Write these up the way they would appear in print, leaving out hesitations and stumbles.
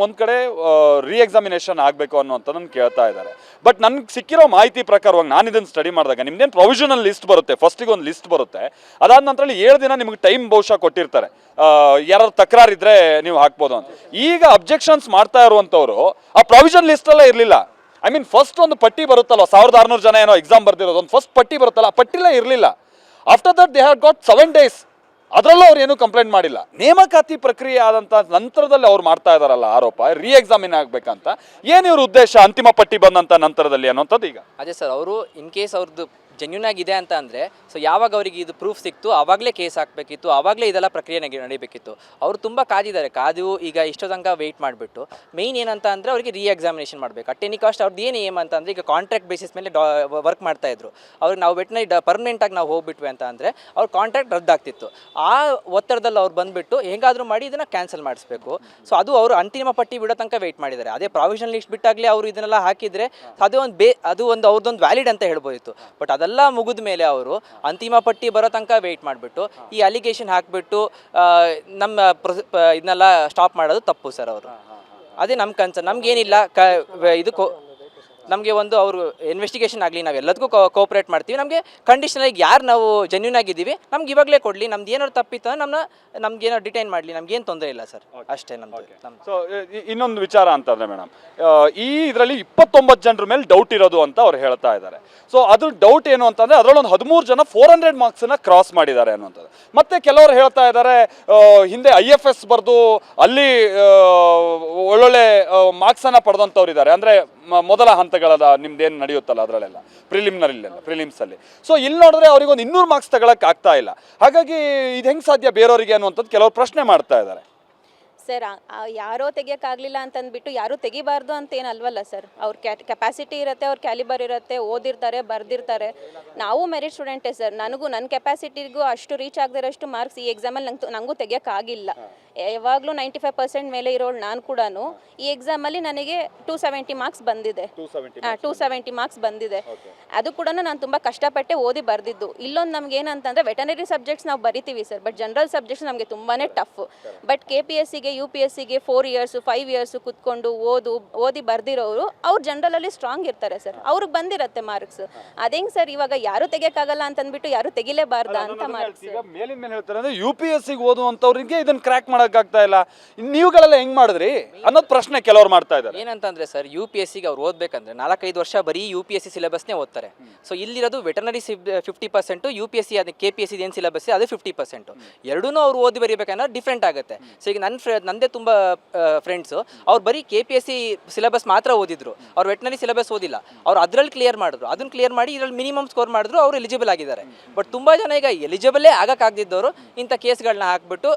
ಒಂದ್ ಕಡೆ ಎಕ್ಸಾಮಿನೇಷನ್ ಆಗಬೇಕು ಅನ್ನೋಂಥದ್ದನ್ನು ಕೇಳ್ತಾ ಇದ್ದಾರೆ. ಬಟ್ ನನ್ಗೆ ಸಿಕ್ಕಿರೋ ಮಾಹಿತಿ ಪ್ರಕಾರವಾಗಿ ನಾನು ಇದನ್ನು ಸ್ಟಡಿ ಮಾಡಿದಾಗ ನಿಮ್ದೇನು ಪ್ರೊವಿಷನಲ್ ಲಿಸ್ಟ್ ಬರುತ್ತೆ, ಫಸ್ಟಿಗೆ ಒಂದು ಲಿಸ್ಟ್ ಬರುತ್ತೆ, ಅದಾದ ನಂತರ 7 ದಿನ ನಿಮ್ಗೆ ಟೈಮ್ ಬಹುಶಃ ಕೊಟ್ಟಿರ್ತಾರೆ, ಯಾರು ತಕರಾರಿದ್ರೆ ನೀವು ಹಾಕ್ಬೋದು ಅಂತ. ಈಗ ಅಬ್ಜೆಕ್ಷನ್ಸ್ ಮಾಡ್ತಾ ಇರುವಂಥವ್ರು ಆ ಪ್ರೊವಿಷನ್ ಲಿಸ್ಟಲ್ಲೇ ಇರಲಿಲ್ಲ. ಐ ಮೀನ್ ಫಸ್ಟ್ ಒಂದು ಪಟ್ಟಿ ಬರುತ್ತಲ್ಲ, 1600 ಜನ ಏನೋ ಎಕ್ಸಾಮ್ ಬರ್ದಿರೋದು, ಒಂದು ಫಸ್ಟ್ ಪಟ್ಟಿ ಬರುತ್ತಲ್ಲ, ಆ ಪಟ್ಟಿಲೇ ಇರಲಿಲ್ಲ. After that they had got 7 days. ಅದರಲ್ಲೂ ಅವ್ರು ಏನು ಕಂಪ್ಲೇಂಟ್ ಮಾಡಿಲ್ಲ. ನೇಮಕಾತಿ ಪ್ರಕ್ರಿಯೆ ಆದಂಥ ನಂತರದಲ್ಲಿ ಅವ್ರು ಮಾಡ್ತಾ ಇದಾರಲ್ಲ ಆರೋಪ, ಎಕ್ಸಾಮಿನ್ ಆಗ್ಬೇಕಂತ. ಏನು ಇವ್ರ ಉದ್ದೇಶ ಅಂತಿಮ ಪಟ್ಟಿ ಬಂದಂಥ ನಂತರದಲ್ಲಿ ಅನ್ನೋಂಥದ್ದು ಈಗ ಅದೇ ಸರ್, ಅವರು ಇನ್ ಕೇಸ್ ಅವ್ರದ್ದು ಜೆನ್ಯೂನ್ ಆಗಿದೆ ಅಂತ ಅಂದರೆ, ಸೊ ಯಾವಾಗ ಅವರಿಗೆ ಇದು ಪ್ರೂಫ್ ಸಿಕ್ತು ಆವಾಗಲೇ ಕೇಸ್ ಹಾಕಬೇಕಿತ್ತು, ಆವಾಗಲೇ ಇದೆಲ್ಲ ಪ್ರಕ್ರಿಯೆ ನಡೀಬೇಕಿತ್ತು. ಅವರು ತುಂಬ ಕಾದಿದ್ದಾರೆ. ಕಾದು ಈಗ ಇಷ್ಟೋ ತನಕ ವೆಯ್ಟ್ ಮಾಡಿಬಿಟ್ಟು ಮೇಯ್ನ್ ಏನಂತ ಅಂದರೆ ಅವರಿಗೆ ಎಕ್ಸಾಮಿನೇಷನ್ ಮಾಡಬೇಕು ಅಟ್ ಎನಿ ಕಾಸ್ಟ್. ಅವ್ರದ್ದು ಏನು ಏಮ್ ಅಂತ ಅಂದರೆ, ಈಗ ಕಾಂಟ್ರಾಕ್ಟ್ ಬೇಸಿಸ್ ಮೇಲೆ ವರ್ಕ್ ಮಾಡ್ತಾಯಿದ್ರು. ಅವ್ರಿಗೆ ನಾವು ವೆಟ್ನರಿ ಪರ್ಮನೆಂಟಾಗಿ ನಾವು ಹೋಗ್ಬಿಟ್ವಿ ಅಂತ ಅಂದರೆ ಅವ್ರ ಕಾಂಟ್ರಾಕ್ಟ್ ರದ್ದಾಗ್ತಿತ್ತು. ಆ ಒತ್ತಡದಲ್ಲಿ ಅವ್ರು ಬಂದುಬಿಟ್ಟು ಹೇಗಾದರೂ ಮಾಡಿ ಇದನ್ನು ಕ್ಯಾನ್ಸಲ್ ಮಾಡಿಸ್ಬೇಕು. ಸೊ ಅದು ಅವರು ಅಂತಿಮ ಪಟ್ಟಿ ಬಿಡೋ ತನಕ ವೆಯ್ಟ್ ಮಾಡಿದ್ದಾರೆ. ಅದೇ ಪ್ರಾವಿಷನಲ್ ಲಿಸ್ಟ್ ಬಿಟ್ಟಾಗಲೇ ಅವರು ಇದನ್ನೆಲ್ಲ ಹಾಕಿದರೆ ಅದು ಒಂದು ಅವ್ರದ್ದೊಂದು ವ್ಯಾಲಿಡ್ ಅಂತ ಹೇಳ್ಬೋದಿತ್ತು. ಬಟ್ ಅದೆಲ್ಲ ಮುಗಿದ ಮೇಲೆ ಅವರು ಅಂತಿಮ ಪಟ್ಟಿ ಬರೋ ತನಕ ವೆಯ್ಟ್ ಮಾಡಿಬಿಟ್ಟು ಈ ಅಲಿಗೇಷನ್ ಹಾಕಿಬಿಟ್ಟು ನಮ್ಮ ಇದನ್ನೆಲ್ಲ ಸ್ಟಾಪ್ ಮಾಡೋದು ತಪ್ಪು ಸರ್. ಅವರು ಅದೇ ನಮ್ಮ ಕನ್ಸರ್ನ್. ನಮಗೇನಿಲ್ಲ ಇದಕ್ಕೂ ನಮಗೆ ಒಂದು ಅವರು ಇನ್ವೆಸ್ಟಿಗೇಷನ್ ಆಗಲಿ, ನಾವು ಎಲ್ಲದಕ್ಕೂ ಕೋಆಪ್ರೇಟ್ ಮಾಡ್ತೀವಿ. ನಮಗೆ ಕಂಡೀಷನಾಗಿ ಯಾರು ನಾವು ಜೆನ್ಯೂನ್ ಆಗಿದ್ದೀವಿ ನಮ್ಗೆ ಇವಾಗಲೇ ಕೊಡಲಿ. ನಮ್ದು ಏನಾದ್ರು ತಪ್ಪಿತ್ತು ಅಂದರೆ ನಮ್ಗೇನೋ ಡಿಟೈನ್ ಮಾಡಲಿ, ನಮ್ಗೇನು ತೊಂದರೆ ಇಲ್ಲ ಸರ್, ಅಷ್ಟೇ ನಮ್ಮದು. ಸೊ ಇನ್ನೊಂದು ವಿಚಾರ ಅಂತಂದರೆ ಮೇಡಮ್, ಈ ಇದರಲ್ಲಿ 29 ಜನರ ಮೇಲೆ ಡೌಟ್ ಇರೋದು ಅಂತ ಅವ್ರು ಹೇಳ್ತಾ ಇದ್ದಾರೆ. ಸೊ ಅದ್ರ ಡೌಟ್ ಏನು ಅಂತಂದರೆ ಅದರಲ್ಲಿ ಒಂದು 13 ಜನ 400 ಮಾರ್ಕ್ಸನ್ನು ಕ್ರಾಸ್ ಮಾಡಿದ್ದಾರೆ ಅನ್ನೋಂಥದ್ದು. ಮತ್ತು ಕೆಲವರು ಹೇಳ್ತಾ ಇದ್ದಾರೆ ಹಿಂದೆ IFS ಬರೆದು ಅಲ್ಲಿ ಒಳ್ಳೊಳ್ಳೆ ಮಾರ್ಕ್ಸನ್ನು ಪಡೆದಂಥವ್ರು ಇದ್ದಾರೆ. ಅಂದರೆ ಮೊದಲ ಹಂತಗಳದ ನಿಮ್ದೇನು ನಡೆಯುತ್ತಲ್ಲ ಅದರಲ್ಲೆಲ್ಲ ಪ್ರಿಲಿಮ್ಸಲ್ಲಿ. ಸೊ ಇಲ್ಲಿ ನೋಡಿದ್ರೆ ಅವ್ರಿಗೆ ಒಂದು 200 ಮಾರ್ಕ್ಸ್ ತಗೊಳಕ್ಕೆ ಆಗ್ತಾ ಇಲ್ಲ. ಹಾಗಾಗಿ ಇದು ಹೆಂಗೆ ಸಾಧ್ಯ ಬೇರೆಯವರಿಗೆ ಅನ್ನುವಂಥದ್ದು ಕೆಲವರು ಪ್ರಶ್ನೆ ಮಾಡ್ತಾ ಇದ್ದಾರೆ. ಸರ್, ಯಾರೋ ತೆಗಿಯೋಕ್ಕಾಗಲಿಲ್ಲ ಅಂತಂದ್ಬಿಟ್ಟು ಯಾರೂ ತೆಗಿಬಾರ್ದು ಅಂತ ಏನಲ್ವಲ್ಲ ಸರ್. ಅವ್ರ ಕೆಪಾಸಿಟಿ ಇರುತ್ತೆ, ಅವ್ರ ಕ್ಯಾಲಿಬರ್ ಇರುತ್ತೆ, ಓದಿರ್ತಾರೆ, ಬರೆದಿರ್ತಾರೆ. ನಾವು ಮೆರಿಟ್ ಸ್ಟೂಡೆಂಟೇ ಸರ್. ನನ್ನ ಕೆಪಾಸಿಟಿಗೂ ಅಷ್ಟು ರೀಚ್ ಆಗದಿರೋಷ್ಟು ಮಾರ್ಕ್ಸ್ ಈ ಎಕ್ಸಾಮಲ್ಲಿ ನನಗೂ ತೆಗಿಯೋಕ್ಕಾಗಿಲ್ಲ. ಯಾವಾಗಲೂ 95% ಮೇಲೆ ಇರೋಳು ನಾನು ಕೂಡ ಈ ಎಕ್ಸಾಮಲ್ಲಿ ನನಗೆ 270 ಮಾರ್ಕ್ಸ್ ಬಂದಿದೆ. 270 ಮಾರ್ಕ್ಸ್ ಬಂದಿದೆ. ಅದು ಕೂಡ ನಾನು ತುಂಬ ಕಷ್ಟಪಟ್ಟೆ ಓದಿ ಬರೆದಿದ್ದು. ಇಲ್ಲೊಂದು ನಮ್ಗೆ ಏನಂತಂದರೆ ವೆಟನರಿ ಸಬ್ಜೆಕ್ಟ್ಸ್ ನಾವು ಬರಿತೀವಿ ಸರ್, ಬಟ್ ಜನರಲ್ ಸಬ್ಜೆಕ್ಟ್ಸ್ ನಮಗೆ ತುಂಬಾ ಟಫ್. ಬಟ್ KPSCಗೆ UPSCಗೆ 4 years 5 years ಕುತ್ಕೊಂಡು ಓದಿ ಬರ್ದಿರೋರು ಅವ್ರು ಜನರಲಲ್ಲಿ ಸ್ಟ್ರಾಂಗ್ ಇರ್ತಾರೆ ಸರ್. ಅವ್ರಿಗೆ ಬಂದಿರತ್ತೆ ಮಾರ್ಕ್ಸ್. ಅದೇಂಗೆ ಸರ್ ಇವಾಗ ಯಾರು ತೆಗಿಯೋಕ್ಕಾಗಲ್ಲ ಅಂತಂದ್ಬಿಟ್ಟು ಯಾರು ತೆಗಿಲೇಬಾರ್ದ ಅಂತ ಮಾರ್ಕ್ಸ್. ಮೇಲಿನ ಮೇಲೆ ಹೇಳ್ತಾರೆ ಅಂದರೆ UPSCಗೆ ಓದುವಂಥವ್ರಿಗೆ ಇದನ್ನು ಕ್ರ್ಯಾಕ್ ಮಾಡೋಕ್ಕಾಗ್ತಾ ಇಲ್ಲ, ನೀವುಗಳೆಲ್ಲ ಹೆಂಗೆ ಮಾಡಿದ್ರಿ ಅನ್ನೋದು ಪ್ರಶ್ನೆ ಕೆಲವರು ಮಾಡ್ತಾ ಇದ್ದಾರೆ. ಏನಂತಂದ್ರೆ ಸರ್, UPSCಗೆ ಅವ್ರು ಓದಬೇಕಂದ್ರೆ 4-5 ವರ್ಷ ಬರೀ UPSC ಸಿಲೆಬಸ್ನೇ ಓದ್ತಾರೆ. ಸೊ ಇಲ್ಲಿರೋದು ವೆಟನರಿ 50%, UPSC ಅದು KPSC ಏನು ಸಿಲೆಬಸ್ ಅದು 50%. ಎರಡೂ ಅವ್ರು ಓದಿ ಬರೀಬೇಕಂದ್ರೆ ಡಿಫ್ರೆಂಟ್ ಆಗುತ್ತೆ. ಸೊ ಈಗ ನಂದೇ ತುಂಬ ಫ್ರೆಂಡ್ಸು ಅವ್ರು ಬರೀ KPSC ಸಿಲೆಬಸ್ ಮಾತ್ರ ಓದಿದ್ರು, ಅವ್ರು ವೆಟನರಿ ಸಿಲೆಬಸ್ ಓದಿಲ್ಲ. ಅವ್ರು ಅದರಲ್ಲಿ ಕ್ಲಿಯರ್ ಮಾಡಿದ್ರು, ಅದನ್ನು ಕ್ಲಿಯರ್ ಮಾಡಿ ಇದರಲ್ಲಿ ಮಿನಿಮಮ್ ಸ್ಕೋರ್ ಮಾಡಿದ್ರು, ಅವರು ಎಲಿಜಿಬಲ್ ಆಗಿದ್ದಾರೆ. ಬಟ್ ತುಂಬ ಜನ ಈಗ ಎಲಿಜಿಬಲೇ ಆಗಕ್ಕಾಗದಿದ್ದವರು ಇಂಥ ಕೇಸ್ಗಳನ್ನ ಹಾಕ್ಬಿಟ್ಟು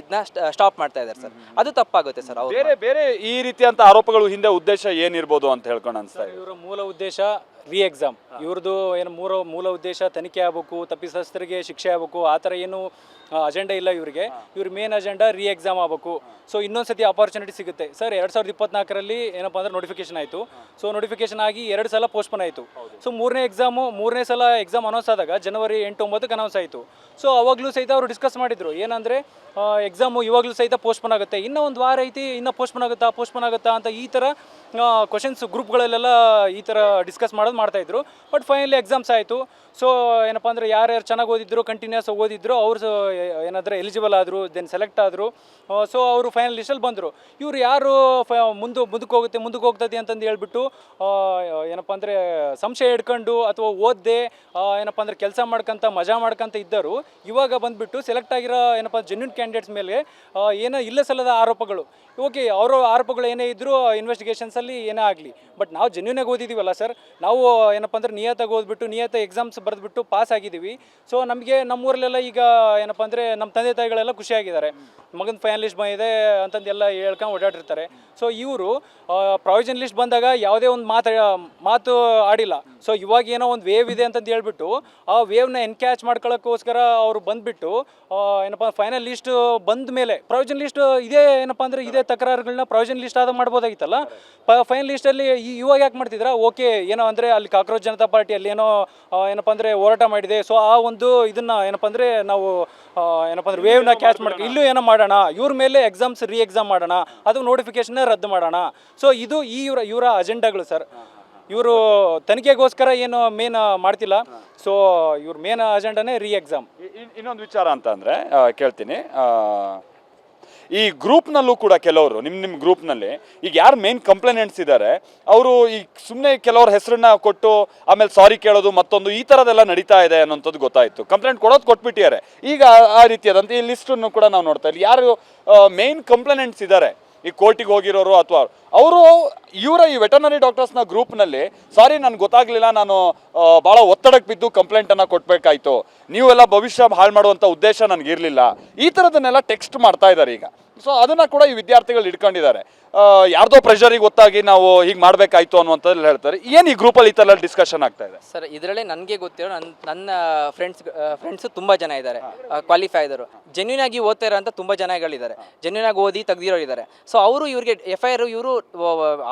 ಇದನ್ನ ಸ್ಟಾಪ್ ಮಾಡ್ತಾ ಇದ್ದಾರೆ ಸರ್. ಅದು ತಪ್ಪಾಗುತ್ತೆ ಸರ್. ಬೇರೆ ಬೇರೆ ಈ ರೀತಿಯಂತ ಆರೋಪಗಳು ಹಿಂದೆ ಉದ್ದೇಶ ಏನಿರ್ಬೋದು ಅಂತ ಹೇಳ್ಕೊಂಡು ಅನ್ಸ್ತಾ ಇದೆ. ಇವರ ಮೂಲ ಉದ್ದೇಶ ಎಕ್ಸಾಮ್. ಇವ್ರದ್ದು ಏನು ಮೂಲ ಉದ್ದೇಶ ತನಿಖೆ ಆಗಬೇಕು, ತಪ್ಪಿತಸ್ಥರಿಗೆ ಶಿಕ್ಷೆ ಆಗಬೇಕು, ಆ ಥರ ಏನು ಅಜೆಂಡಾ ಇಲ್ಲ ಇವರಿಗೆ. ಇವ್ರ ಮೇನ್ ಅಜೆಂಡಾ ಎಕ್ಸಾಮ್ ಆಗಬೇಕು. ಸೊ ಇನ್ನೊಂದು ಆಪರ್ಚುನಿಟಿ ಸಿಗುತ್ತೆ ಸರ್. 2024ರಲ್ಲಿ ಏನಪ್ಪ ಅಂದರೆ ನೋಟಿಫಿಕೇಶನ್ ಆಯಿತು. ಸೊ ನೋಟಿಫಿಕೇಶನ್ ಆಗಿ 2 ಸಲ ಪೋಸ್ಟ್ಪೋನ್ ಆಯಿತು. ಸೊ ಮೂರನೇ ಸಲ ಎಕ್ಸಾಮ್ ಅನೌನ್ಸ್ ಆದಾಗ ಜನವರಿ 8-9ಕ್ಕೆ ಅನೌನ್ಸ್ ಆಯಿತು. ಸೊ ಅವಾಗಲೂ ಸಹಿತ ಅವರು ಡಿಸ್ಕಸ್ ಮಾಡಿದರು ಏನಂದರೆ ಎಕ್ಸಾಮು ಇವಾಗಲೂ ಸಹಿತ ಪೋಸ್ಟ್ಪೋನ್ ಆಗುತ್ತೆ, ಇನ್ನೂ ಒಂದು ವಾರ ಐತಿ, ಇನ್ನೂ ಪೋಸ್ಟ್ಪೋನ್ ಆಗುತ್ತಾ ಅಂತ ಈ ಥರ ಕ್ವಶನ್ಸ್ ಗ್ರೂಪ್ಗಳಲ್ಲೆಲ್ಲ ಈ ಥರ ಡಿಸ್ಕಸ್ ಮಾಡ್ತಾಯಿದ್ರು. ಬಟ್ ಫೈನಲಿ ಎಕ್ಸಾಮ್ಸ್ ಆಯಿತು. ಸೊ ಏನಪ್ಪ ಅಂದರೆ ಯಾರ್ಯಾರು ಚೆನ್ನಾಗಿ ಓದಿದ್ರು, ಕಂಟಿನ್ಯೂಸ್ ಓದಿದ್ರು, ಅವರು ಏನಾದರೂ ಎಲಿಜಿಬಲ್ ಆದರು, ದೆನ್ ಸೆಲೆಕ್ಟ್ ಆದರು. ಸೊ ಅವರು ಫೈನಲ್ ಲಿಸ್ಟಲ್ಲಿ ಬಂದರು. ಇವರು ಯಾರು ಮುಂದಕ್ಕೆ ಹೋಗ್ತದೆ ಅಂತಂದು ಹೇಳ್ಬಿಟ್ಟು ಏನಪ್ಪ ಅಂದರೆ ಸಂಶಯ ಹಿಡ್ಕೊಂಡು ಅಥವಾ ಓದದೆ ಏನಪ್ಪ ಅಂದರೆ ಕೆಲಸ ಮಾಡ್ಕೊಂತ ಮಜಾ ಮಾಡ್ಕೊಂತ ಇದ್ದರು. ಇವಾಗ ಬಂದುಬಿಟ್ಟು ಸೆಲೆಕ್ಟ್ ಆಗಿರೋ ಏನಪ್ಪ ಜೆನ್ಯೂನ್ ಕ್ಯಾಂಡಿಡೇಟ್ಸ್ ಮೇಲೆ ಏನೋ ಇಲ್ಲ ಸಲ್ಲದ ಆರೋಪಗಳು. ಓಕೆ, ಅವರ ಆರೋಪಗಳು ಏನೇ ಇದ್ದರೂ ಇನ್ವೆಸ್ಟಿಗೇಷನ್ಸಲ್ಲಿ ಏನೇ ಆಗಲಿ, ಬಟ್ ನಾವು ಜೆನ್ಯೂನಾಗಿ ಓದಿದ್ದೀವಲ್ಲ ಸರ್. ನಾವು ಏನಪ್ಪ ಅಂದರೆ ನಿಯತ್ತಾಗಿ ಓದ್ಬಿಟ್ಟು ಎಕ್ಸಾಮ್ಸ್ ಬರೆದ್ಬಿಟ್ಟು ಪಾಸ್ ಆಗಿದ್ದೀವಿ. ಸೊ ನಮಗೆ ನಮ್ಮೂರಲ್ಲೆಲ್ಲ ಈಗ ಏನಪ್ಪ ಅಂದರೆ ನಮ್ಮ ತಂದೆ ತಾಯಿಗಳೆಲ್ಲ ಖುಷಿಯಾಗಿದ್ದಾರೆ. ಮಗನ ಫೈನಲ್ ಲಿಸ್ಟ್ ಬಂದಿದೆ ಅಂತಂದೆಲ್ಲ ಹೇಳ್ಕೊಂಡು ಓಡಾಡಿರ್ತಾರೆ. ಸೊ ಇವರು ಪ್ರಾವಿಷನ್ ಲಿಸ್ಟ್ ಬಂದಾಗ ಯಾವುದೇ ಒಂದು ಮಾತು ಆಡಿಲ್ಲ. ಸೊ ಇವಾಗ ಏನೋ ಒಂದು ವೇವ್ ಇದೆ ಅಂತಂದು ಹೇಳ್ಬಿಟ್ಟು ಆ ವೇವ್ನ ಎನ್ಕ್ಯಾಚ್ ಮಾಡ್ಕೊಳ್ಳೋಕ್ಕೋಸ್ಕರ ಅವರು ಬಂದುಬಿಟ್ಟು ಏನಪ್ಪ ಫೈನಲ್ ಲಿಸ್ಟ್ ಬಂದ ಮೇಲೆ ಪ್ರಾವಿಷನ್ ಲಿಸ್ಟ್ ಏನಪ್ಪ ಅಂದರೆ ಇದೇ ತಕರಾರುಗಳನ್ನ ಪ್ರಾವಿಷನ್ ಲಿಸ್ಟ್ ಆದಾಗ ಮಾಡ್ಬೋದಾಗಿತ್ತಲ್ಲ. ಫೈನಲ್ ಲಿಸ್ಟಲ್ಲಿ ಇವಾಗ ಯಾಕೆ ಮಾಡ್ತಿದ್ರ? ಓಕೆ, ಏನೋ ಅಂದರೆ ಅಲ್ಲಿ ಕಾಕ್ರೋಚ್ ಜನತಾ ಪಾರ್ಟಿ ಅಲ್ಲಿ ಏನಪ್ಪ ಅಂದರೆ ಹೋರಾಟ ಮಾಡಿದೆ. ಸೊ ಆ ಒಂದು ಇದನ್ನು ಏನಪ್ಪ ಅಂದರೆ ನಾವು ಏನಪ್ಪ ಅಂದ್ರೆ ವೇವ್ನ ಕ್ಯಾಚ್ ಮಾಡ್ಕೊ ಇಲ್ಲೂ ಏನೋ ಮಾಡೋಣ, ಇವ್ರ ಮೇಲೆ ಎಕ್ಸಾಮ್ಸ್ ಎಕ್ಸಾಮ್ ಮಾಡೋಣ, ಅದು ನೋಟಿಫಿಕೇಶನ್ ರದ್ದು ಮಾಡೋಣ. ಸೊ ಇದು ಇವರ ಅಜೆಂಡಾಗಳು ಸರ್. ಇವರು ತನಿಖೆಗೋಸ್ಕರ ಏನು ಮೇನ್ ಮಾಡ್ತಿಲ್ಲ. ಸೊ ಇವ್ರ ಮೇನ್ ಅಜೆಂಡಾನೇ ಎಕ್ಸಾಮ್. ಇನ್ನೊಂದು ವಿಚಾರ ಅಂತ ಅಂದರೆ ಕೇಳ್ತೀನಿ, ಈ ಗ್ರೂಪ್ನಲ್ಲೂ ಕೂಡ ಕೆಲವರು ನಿಮ್ಮ ಗ್ರೂಪ್ನಲ್ಲಿ ಈಗ ಯಾರು ಮೇನ್ ಕಂಪ್ಲೇನೆಂಟ್ಸ್ ಇದ್ದಾರೆ ಅವರು ಈಗ ಸುಮ್ಮನೆ ಕೆಲವ್ರ ಹೆಸರನ್ನ ಕೊಟ್ಟು ಆಮೇಲೆ ಸಾರಿ ಕೇಳೋದು ಮತ್ತೊಂದು ಈ ಥರದೆಲ್ಲ ನಡೀತಾ ಇದೆ ಅನ್ನೋಂಥದ್ದು ಗೊತ್ತಾಯಿತು. ಕಂಪ್ಲೇಂಟ್ ಕೊಟ್ಬಿಟ್ಟಿದ್ದಾರೆ. ಈಗ ಆ ರೀತಿಯಾದಂಥ ಈ ಲಿಸ್ಟನ್ನು ಕೂಡ ನಾವು ನೋಡ್ತಾ ಇದ್ದೀವಿ. ಯಾರು ಮೇನ್ ಕಂಪ್ಲೇನೆಂಟ್ಸ್ ಇದ್ದಾರೆ ಈ ಕೋರ್ಟಿಗೆ ಹೋಗಿರೋರು ಅಥವಾ ಅವರು ಇವರ ಈ ವೆಟರ್ನರಿ ಡಾಕ್ಟರ್ಸ್ನ ಗ್ರೂಪ್ನಲ್ಲಿ ಸಾರಿ ನನಗೆ ಗೊತ್ತಾಗಲಿಲ್ಲ, ನಾನು ಭಾಳ ಒತ್ತಡಕ್ಕೆ ಬಿದ್ದು ಕಂಪ್ಲೇಂಟನ್ನು ಕೊಡಬೇಕಾಯ್ತು, ನೀವೆಲ್ಲ ಭವಿಷ್ಯ ಹಾಳು ಮಾಡುವಂಥ ಉದ್ದೇಶ ನನಗಿರಲಿಲ್ಲ, ಈ ಥರದನ್ನೆಲ್ಲ ಟೆಕ್ಸ್ಟ್ ಮಾಡ್ತಾ ಇದ್ದಾರೆ ಈಗ. ಸೊ ಅದನ್ನು ಕೂಡ ಈ ವಿದ್ಯಾರ್ಥಿಗಳು ಇಟ್ಕೊಂಡಿದ್ದಾರೆ. ಯಾರ್ದೋ ಪ್ರೆಷರಿಗೆ ಒತ್ತಾಗಿ ನಾವು ಹೀಗೆ ಮಾಡಬೇಕಾಯ್ತು ಅನ್ನುವಂಥದ್ದು ಹೇಳ್ತಾರೆ. ಏನು ಈ ಗ್ರೂಪಲ್ಲಿ ಈ ಥರ ಡಿಸ್ಕಷನ್ ಆಗ್ತಾ ಇದೆ ಸರ್? ಇದರಲ್ಲೇ ನನಗೆ ಗೊತ್ತಿರೋ ನನ್ನ ಫ್ರೆಂಡ್ಸು ತುಂಬ ಜನ ಇದ್ದಾರೆ, ಕ್ವಾಲಿಫೈ ಇದ್ದರು, ಜೆನ್ಯೂನ್ ಆಗಿ ಓದ್ತಾ ಇರೋಂಥ ತುಂಬ ಜನಗಳಿದ್ದಾರೆ, ಜೆನ್ಯೂನ್ ಆಗಿ ಓದಿ ತೆಗ್ದಿರೋರು ಇದ್ದಾರೆ. ಸೊ ಅವರು ಇವ್ರಿಗೆ FIR ಇವರು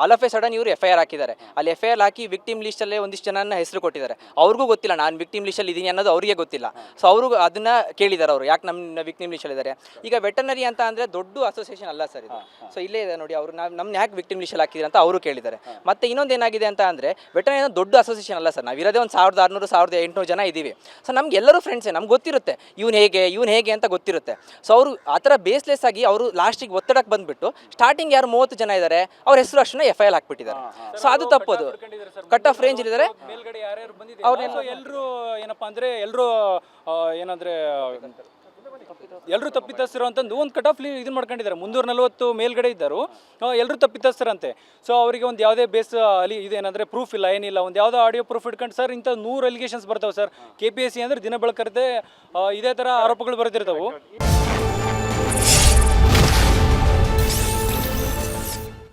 ಆಲ್ ಆಫ್ ಎ ಸಡನ್ ಇವರು FIR ಹಾಕಿದ್ದಾರೆ. ಅಲ್ಲಿ FIR ಹಾಕಿ ವಿಕ್ಟಿಮ್ ಲಿಸ್ಟಲ್ಲೇ ಒಂದಿಷ್ಟು ಜನನ ಹೆಸರು ಕೊಟ್ಟಿದ್ದಾರೆ. ಅವ್ರಿಗೂ ಗೊತ್ತಿಲ್ಲ ನಾನು ವಿಕ್ಟಿಮ್ ಲಿಸ್ಟಲ್ಲಿ ಇದ್ದೀನಿ ಅನ್ನೋದು ಅವರಿಗೆ ಗೊತ್ತಿಲ್ಲ. ಸೊ ಅವರು ಅದನ್ನು ಕೇಳಿದ್ದಾರೆ, ಅವರು ಯಾಕೆ ನಮ್ಮ ವಿಕ್ಟಿಮ್ ಲಿಸ್ಟಲ್ಲಿ ಇದ್ದಾರೆ. ಈಗ ವೆಟರ್ನರಿ ಅಂತ ಅಂದರೆ ದೊಡ್ಡ ಅಸೋಸಿಯೇಷನ್ ಅಲ್ಲ ಸರ್ ಇದು. ಸೊ ಇಲ್ಲೇ ಇದೆ ನೋಡಿ, ಅವರು ನಮ್ಮನ್ನ ಯಾಕೆ ವಿಕ್ಟಿಮ್ ಲಿಸ್ಟಲ್ಲಿ ಹಾಕಿದ್ದಾರೆ ಅಂತ ಅವರು ಕೇಳಿದ್ದಾರೆ. ಮತ್ತೆ ಇನ್ನೊಂದು ಏನಾಗಿದೆ ಅಂತ ಅಂದರೆ ವೆಟರ್ನರಿ ದೊಡ್ಡ ಅಸೋಸಿಯೇಷನ್ ಅಲ್ಲ ಸರ್. ನಾವು ಇರೋದೇ ಒಂದು 1600 1800 ಜನ ಇದ್ದೀವಿ. ಸೊ ನಮ್ಗೆ ಎಲ್ಲರೂ ಫ್ರೆಂಡ್ಸೇ, ನಮ್ಗೆ ಗೊತ್ತಿರುತ್ತೆ ಇವ್ನು ಹೇಗೆ ಅಂತ ಗೊತ್ತಿರುತ್ತೆ. ಸೊ ಅವರು ಆ ಥರ ಬೇಸ್ಲೆಸ್ ಆಗಿ ಅವರು ಲಾಸ್ಟಿಗೆ ಒತ್ತಡಕ್ಕೆ ಬಂದುಬಿಟ್ಟು ಸ್ಟಾರ್ಟಿಂಗ್ ಯಾರು 30 ಜನ ಇದ್ದಾರೆ ಅವ್ರ ಹೆಸರು ಅಷ್ಟನ್ನ FIR ಹಾಕ್ಬಿಟ್ಟಿದ್ದಾರೆ. ಸೊ ಅದು ತಪ್ಪೋದು. ಕಟ್ ಆಫ್ ರೇಂಜ್ ಇದ್ದಾರೆ ಮೇಲ್ಗಡೆ ಯಾರ್ಯಾರು ಬಂದಿದ್ದಾರೆ ಎಲ್ಲರೂ ಏನಪ್ಪಾ ಅಂದ್ರೆ ಎಲ್ಲರೂ ತಪ್ಪಿತಸ್ಥರು ಅಂತಂದು ಒಂದು ಕಟ್ ಆಫ್ ಇದನ್ನ ಮಾಡ್ಕೊಂಡಿದ್ದಾರೆ. 340 ಮೇಲ್ಗಡೆ ಇದ್ದರು, ಎಲ್ಲರೂ ತಪ್ಪಿತಸ್ಥರಂತೆ. ಸೊ ಅವರಿಗೆ ಒಂದು ಯಾವುದೇ ಬೇಸ್ ಅಲ್ಲಿ ಇದೇನಂದ್ರೆ ಪ್ರೂಫ್ ಇಲ್ಲ, ಏನಿಲ್ಲ. ಒಂದು ಯಾವುದೋ ಆಡಿಯೋ ಪ್ರೂಫ್ ಇಟ್ಕೊಂಡು ಸರ್ ಇಂಥ 100 ಅಲಿಗೇಷನ್ಸ್ ಬರ್ತಾವೆ ಸರ್. KPSC ಅಂದ್ರೆ ದಿನ ಬೆಳಕರದೆ ಇದೇ ಥರ ಆರೋಪಗಳು ಬರ್ತಿರ್ತಾವೆ.